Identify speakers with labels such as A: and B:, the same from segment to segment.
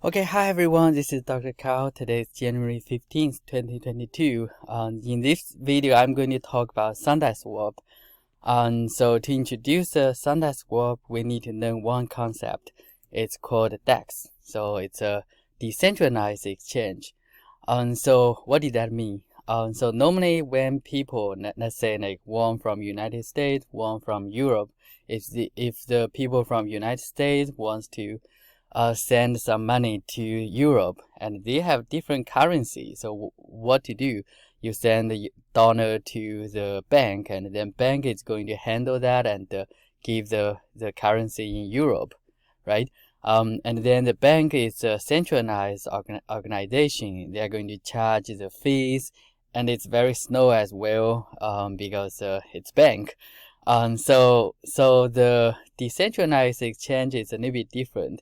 A: Okay, hi everyone, this is Dr. Kao. Today is January 15th, 2022. In this video, I'm going to talk about Sundaeswap. So to introduce Sundaeswap, we need to know one concept. It's called DEX. So it's a decentralized exchange. So what did that mean? So normally when people, let's say like one from United States, one from Europe, if the people from United States wants to send some money to Europe, and they have different currency. So what to do? You send the dollar to the bank, and then bank is going to handle that and give the currency in Europe, right? And then the bank is a centralized organization. They are going to charge the fees, and it's very slow as well because it's bank. So the decentralized exchange is a little bit different.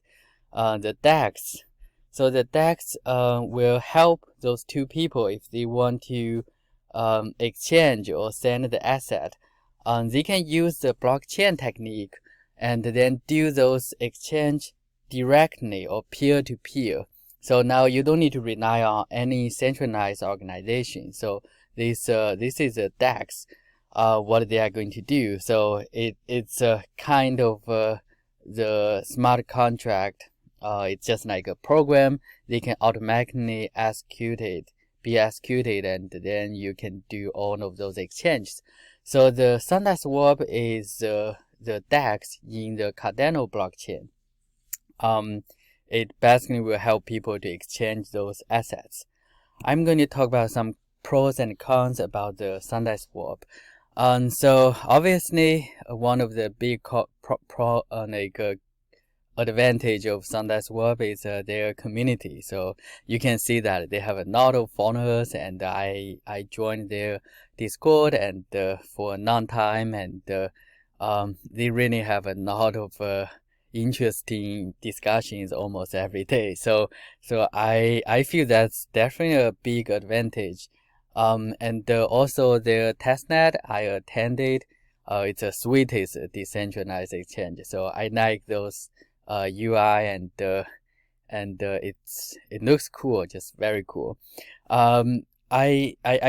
A: The DEX. So the DEX will help those two people if they want to exchange or send the asset. They can use the blockchain technique and then do those exchange directly or peer-to-peer. So now you don't need to rely on any centralized organization. So this is a DEX. What they are going to do. So it's a kind of the smart contract. It's just like a program. They can automatically be executed, and then you can do all of those exchanges. So the Sundaeswap is the DEX in the Cardano blockchain. It basically will help people to exchange those assets. I'm going to talk about some pros and cons about the Sundaeswap. So obviously one of the big advantage of Sundaeswap is their community. So you can see that they have a lot of followers, and I joined their Discord and for a long time, and they really have a lot of interesting discussions almost every day. So I feel that's definitely a big advantage. And also their testnet I attended. It's a sweetest decentralized exchange. So I like those UI, and it looks cool, just very cool. I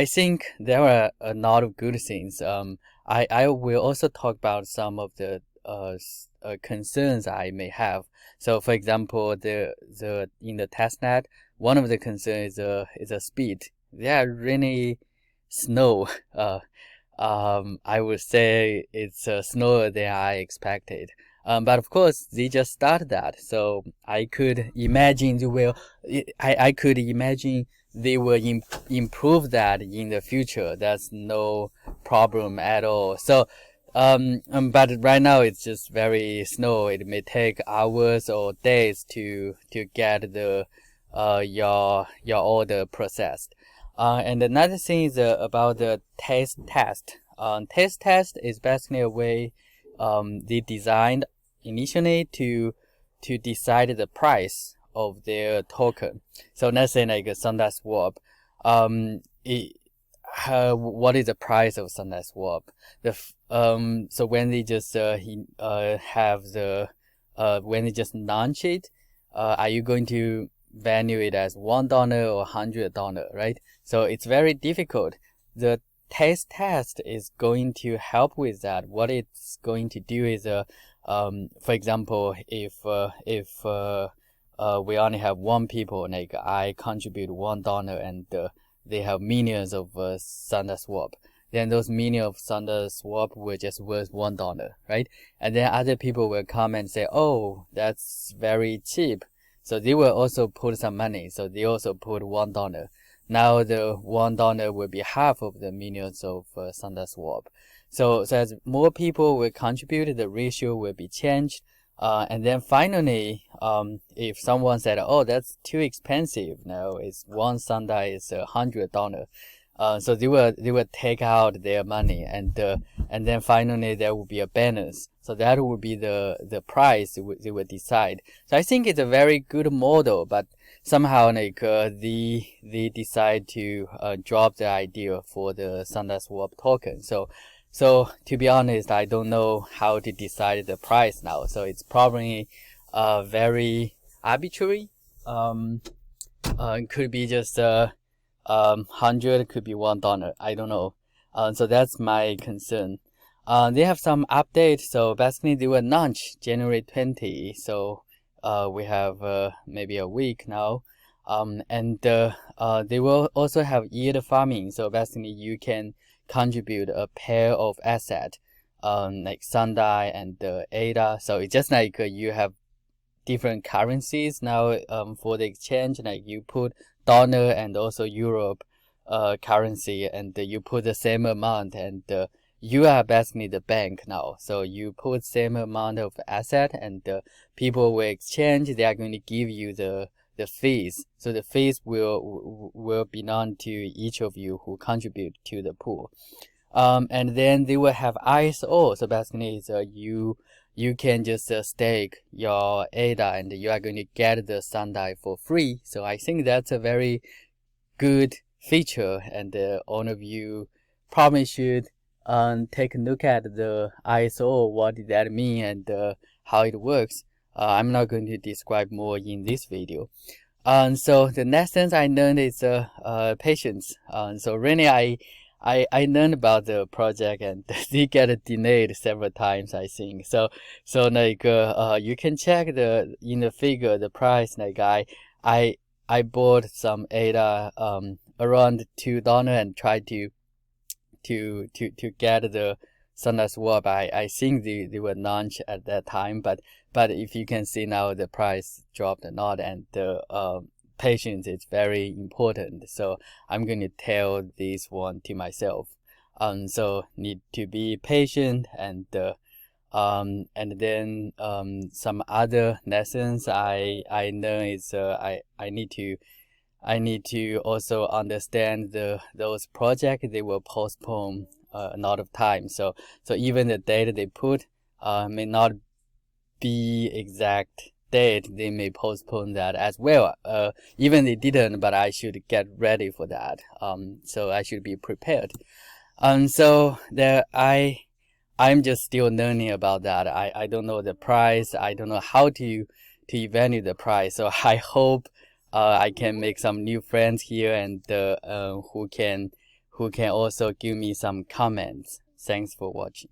A: think there are a lot of good things. I will also talk about some of the concerns I may have. So for example, in the testnet, one of the concerns is a speed. They are really slow. I would say it's slower than I expected. But of course, they just started that, so I could imagine I could imagine they will improve that in the future. That's no problem at all. So, but right now it's just very slow. It may take hours or days to get the your order processed. And another thing is about the taste test. Taste test is basically a way they designed initially to decide the price of their token. So let's say like a Sundaeswap. What is the price of Sundaeswap? So when they just have the when they just launch it, are you going to value it as $1 or $100, right? So it's very difficult. The taste test is going to help with that. What it's going to do is for example, if we only have one people, like I contribute $1 and they have millions of Sundaeswap, then those millions of Sundaeswap will just worth $1, right? And then other people will come and say, oh, that's very cheap. So they will also put some money. So they also put $1. Now the $1 will be half of the millions of Sundaeswap. So as more people will contribute, the ratio will be changed. And then finally, if someone said, oh, that's too expensive, now it's one Sunday is $100. So they will take out their money, and then finally there will be a balance. So that will be the price they will decide. So I think it's a very good model, but somehow like they decide to drop the idea for the Sundaeswap token. So to be honest, I don't know how to decide the price now. So it's probably very arbitrary. it could be just 100, could be $1. I don't know. So that's my concern. They have some updates. So basically, they will launch January 20. So we have maybe a week now. And they will also have yield farming. So basically, you can contribute a pair of assets, like Sunday and ADA. So it's just like you have different currencies now for the exchange. Like you put dollar and also Europe currency, and you put the same amount, and you are basically the bank now. So you put same amount of asset, and people will exchange. They are going to give you the fees. So the fees will belong to each of you who contribute to the pool. And then they will have ISO. So basically, it's you can just stake your ADA, and you are going to get the Sunday for free. So I think that's a very good feature, and all of you probably should take a look at the ISO. What did that mean, and how it works. I'm not going to describe more in this video. So the next thing I learned is patience. So really, I learned about the project, and they get delayed several times, I think. So like you can check in the figure the price. Like I bought some ADA around $2 and tried to get the Sundaeswap. I think they were launched at that time, but if you can see now, the price dropped a lot, and the patience is very important. So I'm going to tell this one to myself. So need to be patient, and then some other lessons I learned is I need to also understand those projects. They will postpone a lot of time. So even the data they put may not be exact date. They may postpone that as well. Even they didn't, but I should get ready for that. So I should be prepared. So there I'm just still learning about that. I don't know the price. I don't know how to evaluate the price. So I hope I can make some new friends here, and who can also give me some comments. Thanks for watching.